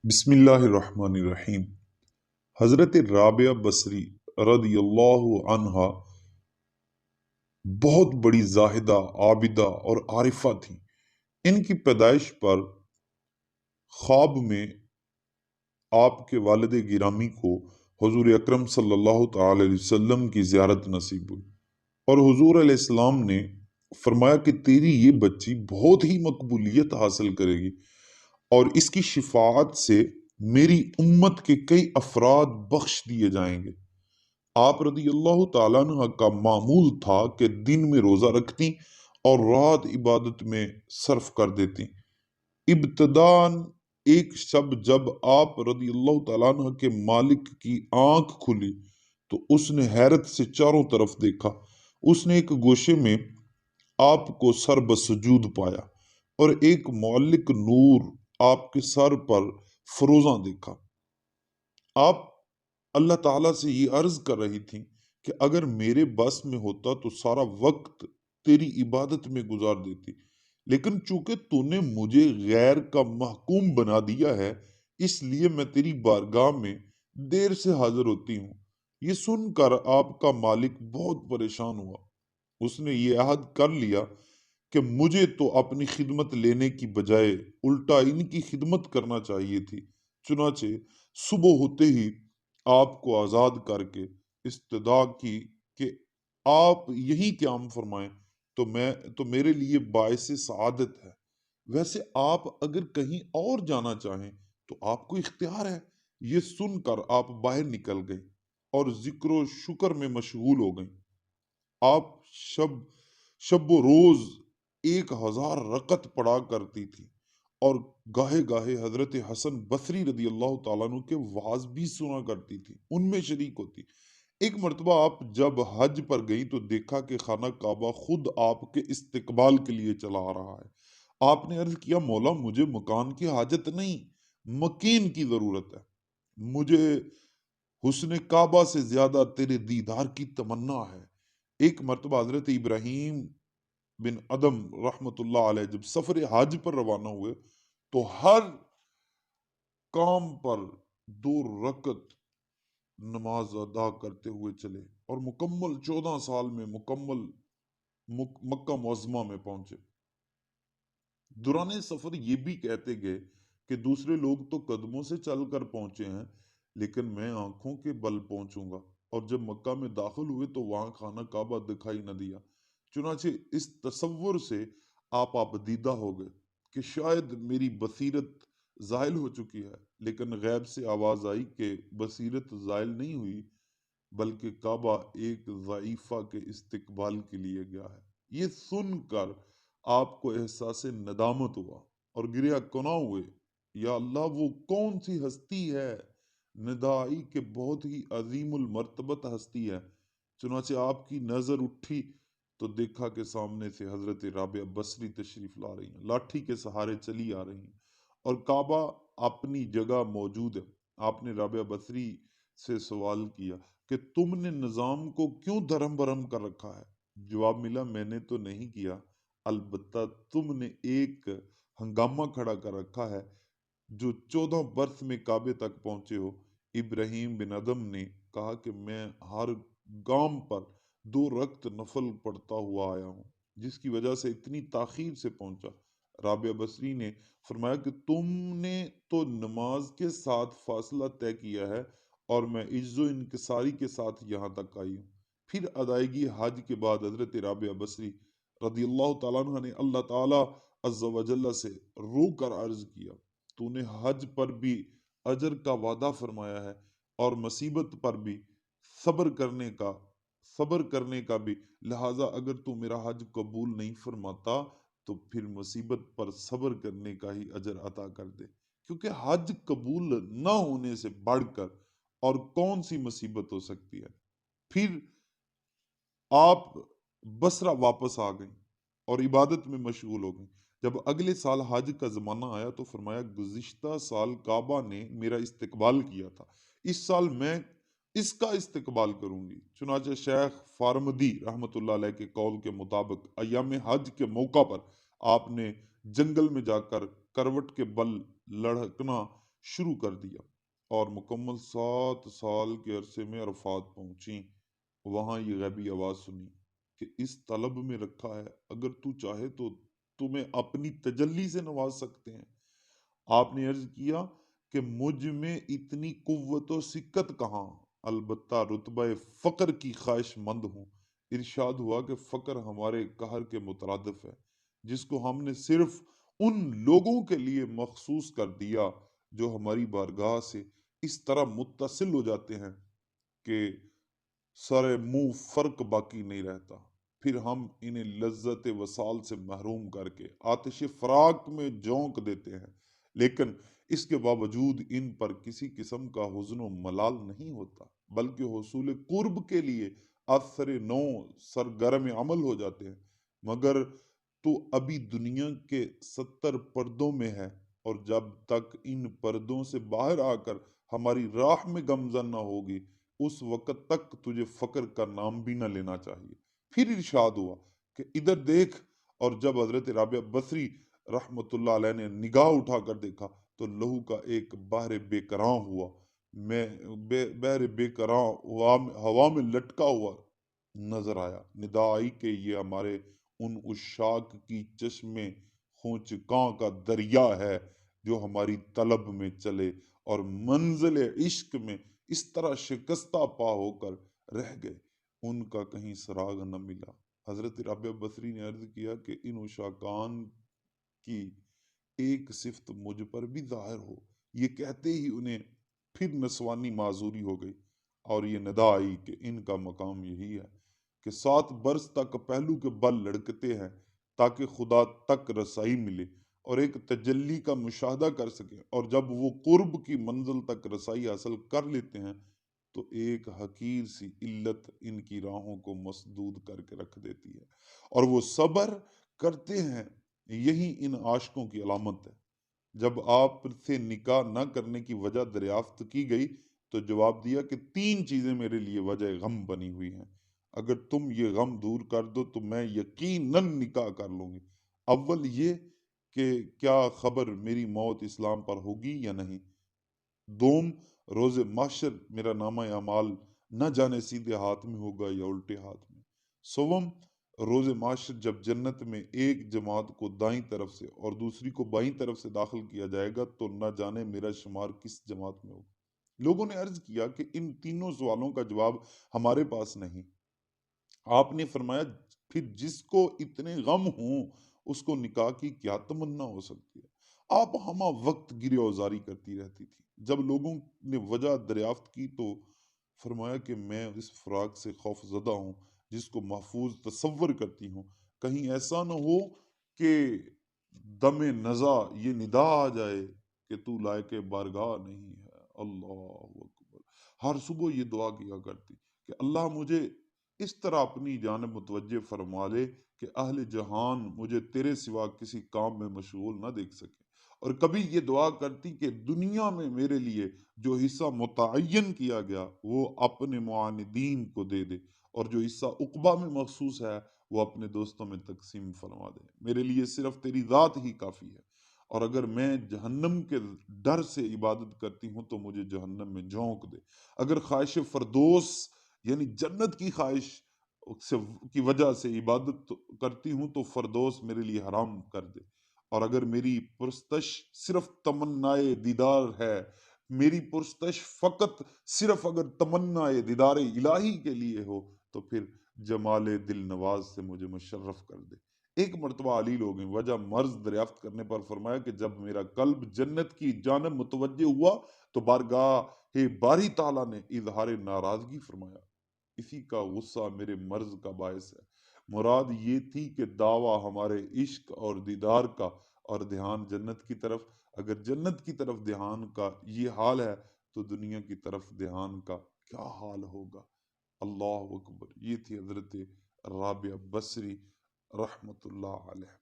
بسم اللہ الرحمن الرحیم۔ حضرت رابعہ بصری رضی اللہ عنہا بہت بڑی زاہدہ، عابدہ اور عارفہ تھیں۔ ان کی پیدائش پر خواب میں آپ کے والد گرامی کو حضور اکرم صلی اللہ تعالی علیہ وسلم کی زیارت نصیب ہوئی، اور حضور علیہ السلام نے فرمایا کہ تیری یہ بچی بہت ہی مقبولیت حاصل کرے گی، اور اس کی شفاعت سے میری امت کے کئی افراد بخش دیے جائیں گے۔ آپ رضی اللہ تعالیٰ عنہ کا معمول تھا کہ دن میں روزہ رکھتی اور رات عبادت میں صرف کر دیتی۔ ابتداً ایک شب جب آپ رضی اللہ تعالیٰ عنہ کے مالک کی آنکھ کھلی تو اس نے حیرت سے چاروں طرف دیکھا۔ اس نے ایک گوشے میں آپ کو سر بسجود پایا اور ایک معلق نور آپ کے سر پر فروزاں دیکھا۔ آپ اللہ تعالیٰ سے یہ عرض کر رہی تھیں کہ اگر میرے بس میں ہوتا تو سارا وقت تیری عبادت میں گزار دیتی، لیکن چونکہ تو نے مجھے غیر کا محکوم بنا دیا ہے، اس لیے میں تیری بارگاہ میں دیر سے حاضر ہوتی ہوں۔ یہ سن کر آپ کا مالک بہت پریشان ہوا۔ اس نے یہ عہد کر لیا کہ مجھے تو اپنی خدمت لینے کی بجائے الٹا ان کی خدمت کرنا چاہیے تھی۔ چنانچہ صبح ہوتے ہی آپ کو آزاد کر کے استدعا کی کہ آپ یہی قیام فرمائیں تو میرے لیے باعث سعادت ہے۔ ویسے آپ اگر کہیں اور جانا چاہیں تو آپ کو اختیار ہے۔ یہ سن کر آپ باہر نکل گئے اور ذکر و شکر میں مشغول ہو گئیں۔ آپ شب و روز 1000 رکعت پڑھا کرتی تھی، اور گاہے گاہے حضرت حسن بصری رضی اللہ تعالیٰ عنہ کے وعظ بھی سنا کرتی تھی، ان میں شریک ہوتی۔ ایک مرتبہ آپ جب حج پر گئی تو دیکھا کہ خانہ کعبہ خود آپ کے استقبال کے لیے چلا آ رہا ہے۔ آپ نے عرض کیا، مولا مجھے مکان کی حاجت نہیں، مکین کی ضرورت ہے۔ مجھے حسن کعبہ سے زیادہ تیرے دیدار کی تمنا ہے۔ ایک مرتبہ حضرت ابراہیم بن ادم رحمت اللہ علیہ جب سفر حج پر روانہ ہوئے تو ہر کام پر 2 رکعت نماز ادا کرتے ہوئے چلے، اور مکمل 14 سال میں مکہ معظمہ میں پہنچے۔ دوران سفر یہ بھی کہتے گئے کہ دوسرے لوگ تو قدموں سے چل کر پہنچے ہیں، لیکن میں آنکھوں کے بل پہنچوں گا۔ اور جب مکہ میں داخل ہوئے تو وہاں خانہ کعبہ دکھائی نہ دیا۔ چنانچہ اس تصور سے آپ دیدہ ہو گئے کہ شاید میری بصیرت زائل ہو چکی ہے، لیکن غیب سے آواز آئی کہ بصیرت زائل نہیں ہوئی، بلکہ کعبہ ایک ضعیفہ کے استقبال کے لیے گیا ہے۔ یہ سن کر آپ کو احساس ندامت ہوا اور گریہ کنا ہوئے، یا اللہ وہ کون سی ہستی ہے؟ ندائی کہ بہت ہی عظیم المرتبت ہستی ہے۔ چنانچہ آپ کی نظر اٹھی تو دیکھا کہ سامنے سے حضرت رابعہ بصری تشریف لا رہی ہیں، لاٹھی کے سہارے چلی آ رہی ہیں، اور کعبہ اپنی جگہ موجود ہے۔ آپ نے رابعہ بصری سے سوال کیا کہ تم نے نظام کو کیوں دھرم برہم کر رکھا ہے؟ جواب ملا، میں نے تو نہیں کیا، البتہ تم نے ایک ہنگامہ کھڑا کر رکھا ہے جو 14 برس میں کعبے تک پہنچے ہو۔ ابراہیم بن ادم نے کہا کہ میں ہر گام پر 2 رکعت نفل پڑھتا ہوا آیا ہوں، جس کی وجہ سے اتنی تاخیر سے پہنچا۔ رابعہ بصری نے فرمایا کہ تم نے تو نماز کے ساتھ فاصلہ طے کیا ہے، اور میں عجز و انکساری کے ساتھ یہاں تک آئی ہوں۔ پھر ادائیگی حج کے بعد حضرت رابعہ بصری رضی اللہ تعالیٰ عنہ نے اللہ تعالیٰ عز و جل سے رو کر عرض کیا، تو نے حج پر بھی اجر کا وعدہ فرمایا ہے، اور مصیبت پر بھی صبر کرنے کا بھی، لہٰذا اگر تو میرا حج قبول نہیں فرماتا تو پھر مصیبت پر صبر کرنے کا ہی اجر عطا کر دے، کیونکہ حج قبول نہ ہونے سے بڑھ کر اور کون سی مصیبت ہو سکتی ہے۔ پھر آپ بصرہ واپس آ گئیں اور عبادت میں مشغول ہو گئیں۔ جب اگلے سال حج کا زمانہ آیا تو فرمایا، گزشتہ سال کعبہ نے میرا استقبال کیا تھا، اس سال میں اس کا استقبال کروں گی۔ چنانچہ شیخ فارمدی رحمت اللہ علیہ کے قول کے مطابق ایام حج کے موقع پر آپ نے جنگل میں جا کر کروٹ کے بل لڑکنا شروع کر دیا اور مکمل 7 سال کے عرصے میں عرفات پہنچیں۔ وہاں یہ غیبی آواز سنی کہ اس طلب میں رکھا ہے، اگر تو چاہے تو تمہیں اپنی تجلی سے نواز سکتے ہیں۔ آپ نے عرض کیا کہ مجھ میں اتنی قوت و سکت کہاں، البتہ رتبہ فقر کی خواہش مند ہوں۔ ارشاد ہوا کہ فقر ہمارے قہر کے مترادف ہے، جس کو ہم نے صرف ان لوگوں کے لیے مخصوص کر دیا جو ہماری بارگاہ سے اس طرح متصل ہو جاتے ہیں کہ سارے منہ فرق باقی نہیں رہتا، پھر ہم انہیں لذت وصال سے محروم کر کے آتش فراق میں جھونک دیتے ہیں، لیکن اس کے باوجود ان پر کسی قسم کا حزن و ملال نہیں ہوتا، بلکہ حصول قرب کے لیے اثر نو سرگرم عمل ہو جاتے ہیں۔ مگر تو ابھی دنیا کے 70 پردوں میں ہے، اور جب تک ان پردوں سے باہر آ کر ہماری راہ میں گمزن نہ ہوگی، اس وقت تک تجھے فقر کا نام بھی نہ لینا چاہیے۔ پھر ارشاد ہوا کہ ادھر دیکھ، اور جب حضرت رابعہ بصری رحمت اللہ علیہ نے نگاہ اٹھا کر دیکھا تو لہو کا ایک بحر بے کراں ہوا، میں بحر بے کراں ہوا میں لٹکا ہوا نظر آیا۔ ندا آئی کہ یہ ہمارے ان عشاق کی چشم خونچکاں کا دریا ہے جو ہماری طلب میں چلے اور منزل عشق میں اس طرح شکستہ پا ہو کر رہ گئے، ان کا کہیں سراغ نہ ملا۔ حضرت رابعہ بصری نے عرض کیا کہ ان عشاقان کی ایک صفت مجھ پر بھی ظاہر ہو۔ یہ کہتے ہی انہیں پھر نسوانی معذوری ہو گئی، اور یہ ندا آئی کہ ان کا مقام یہی ہے کہ 7 برس تک پہلو کے بل لڑکتے ہیں تاکہ خدا تک رسائی ملے اور ایک تجلی کا مشاہدہ کر سکیں، اور جب وہ قرب کی منزل تک رسائی حاصل کر لیتے ہیں تو ایک حقیر سی علت ان کی راہوں کو مسدود کر کے رکھ دیتی ہے، اور وہ صبر کرتے ہیں۔ یہی ان عاشقوں کی علامت ہے۔ جب آپ سے نکاح نہ کرنے کی وجہ دریافت کی گئی تو جواب دیا کہ 3 چیزیں میرے لیے وجہ غم بنی ہوئی ہیں، اگر تم یہ غم دور کر دو تو میں یقیناً نکاح کر لوں گی۔ اول یہ کہ کیا خبر میری موت اسلام پر ہوگی یا نہیں، دوم روز محشر میرا نامہ اعمال نہ جانے سیدھے ہاتھ میں ہوگا یا الٹے ہاتھ میں، سوم روز معاشر جب جنت میں ایک جماعت کو دائیں طرف سے اور دوسری کو بائیں طرف سے داخل کیا جائے گا تو نہ جانے میرا شمار کس جماعت میں ہوگا۔ لوگوں نے عرض کیا کہ ان تینوں سوالوں کا جواب ہمارے پاس نہیں۔ آپ نے فرمایا پھر جس کو اتنے غم ہوں اس کو نکاح کی کیا تمنا ہو سکتی ہے۔ آپ ہمہ وقت گریہ وزاری کرتی رہتی تھی۔ جب لوگوں نے وجہ دریافت کی تو فرمایا کہ میں اس فراق سے خوف زدہ ہوں جس کو محفوظ تصور کرتی ہوں، کہیں ایسا نہ ہو کہ دم نزا یہ ندا آ جائے کہ تو لائق بارگاہ نہیں ہے۔ اللہ اکبر۔ ہر صبح یہ دعا کیا کرتی کہ اللہ مجھے اس طرح اپنی جانب متوجہ فرما لے کہ اہل جہان مجھے تیرے سوا کسی کام میں مشغول نہ دیکھ سکے، اور کبھی یہ دعا کرتی کہ دنیا میں میرے لیے جو حصہ متعین کیا گیا وہ اپنے معاندین کو دے دے، اور جو حصہ عقبہ میں مخصوص ہے وہ اپنے دوستوں میں تقسیم فرما دے۔ میرے لیے صرف تیری ذات ہی کافی ہے، اور اگر میں جہنم کے ڈر سے عبادت کرتی ہوں تو مجھے جہنم میں جھونک دے، اگر خواہش فردوس یعنی جنت کی خواہش سے کی وجہ سے عبادت کرتی ہوں تو فردوس میرے لیے حرام کر دے، اور اگر میری پرستش صرف تمنائے دیدار ہے، میری پرستش فقط صرف اگر تمنائے دیدار الہی کے لیے ہو تو پھر جمال دل نواز سے مجھے مشرف کر دے۔ ایک مرتبہ علیل ہو گئے، وجہ مرض دریافت کرنے پر فرمایا کہ جب میرا قلب جنت کی جانب متوجہ ہوا تو بارگاہ باری تعالیٰ نے اظہار ناراضگی فرمایا، اسی کا غصہ میرے مرض کا باعث ہے۔ مراد یہ تھی کہ دعویٰ ہمارے عشق اور دیدار کا اور دھیان جنت کی طرف، اگر جنت کی طرف دھیان کا یہ حال ہے تو دنیا کی طرف دھیان کا کیا حال ہوگا۔ اللہ اکبر۔ یہ تھی حضرت رابعہ بصری رحمت اللہ علیہ۔